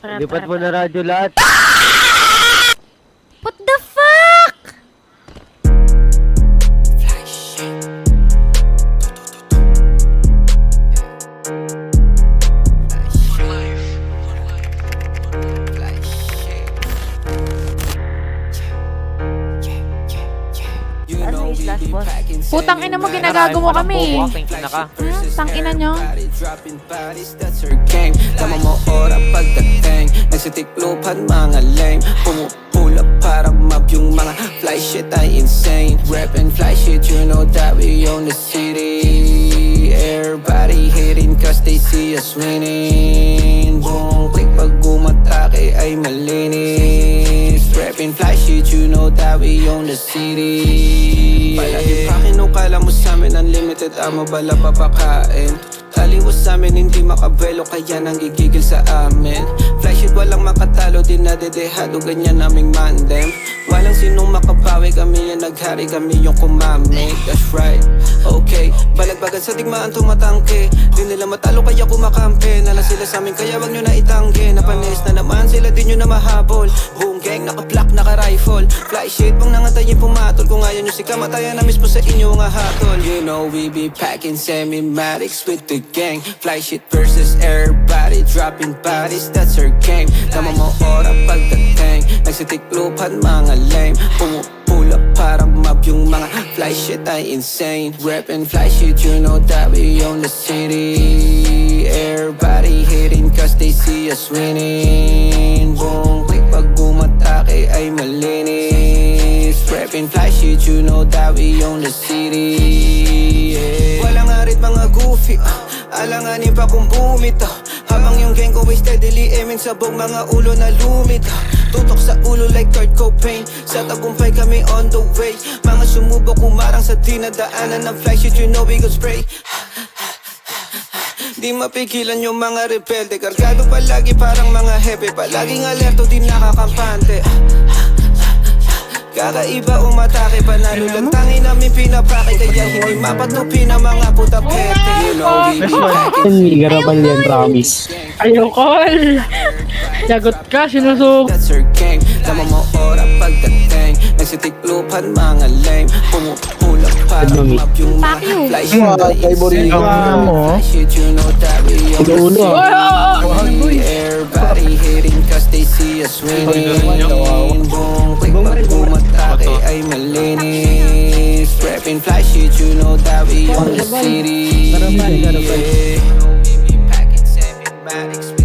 Lipat mo na radyo lahat. What the fuck? Ano is last boss? Putang ina mo, ginagago mo kami. Tangina nyo. Tama mo ora pagdating Nagsitiklupan mga lame Pumupula para map yung mga fly shit ay insane Rap and fly shit, you know that we own the city Everybody hating cause they see us winning Boom, click pag umatake ay malinis Rap and fly shit, you know that we own the city Palagi pa kinukala mo sa'min unlimited ang mabala papakain Kaliwas sa'min hindi makabelo kaya nanggigigil sa amin Fly shit walang makatalo di nadedehado ganyan naming mandem Walang sinong makabawi kami yan naghari kami yung kumamig That's right, okay Balagbagan sa digmaan tumatangke Di nila matalo kaya kumakampi Nalang sila sa'min kaya wag nyo na itangge Napanis na naman sila di nyo na mahabol Boom gang naka-block naka-rifle Fly shit bang nangantayin pumatol Kung ayaw nyo si kamatayan na mismo sa inyo nga hatol You know we be packing semi-matics with the gang Fly shit versus everybody Dropping bodies, that's our game Tama mo ora pagdating Nagsitiklupan mga lame Pumupula para map yung mga fly shit ay insane Rap and fly shit, you know that we own the city Everybody hating cause they see us winning Boom, click pag umatake ay malinis Rap and fly shit, you know that we own the city Walang arit mga goofy Alanganin pa kung bumito Habang yung gang ko ay steadily aiming sabog mga ulo na lumit Tutok sa ulo like Kurt Cobain Sa tagumpay kami on the way Mga sumubok kumarang sa dinadaanan ng fly shit you know we gon' spray Di mapigilan yung mga rebelde Kargado palagi parang mga hepe Palaging alerto di nakakampante Kakaiba umatake panalo lang tangin namin pinapake Kaya hindi mapatupi ng mga puta pete You know we be packing Garabal yan, promise. Ayokol! Lagot ka, sinusog. That's our game Tama mo ora pagdating Nagsitiklupan mga lame Pumupula para map yung mga fly shit na insane Fly shit you know that we own the city Everybody hating cause they see us winning Boom, click pag umatake ay malinis Rapping fly shit you know that we own the city You know we be packing semi-matics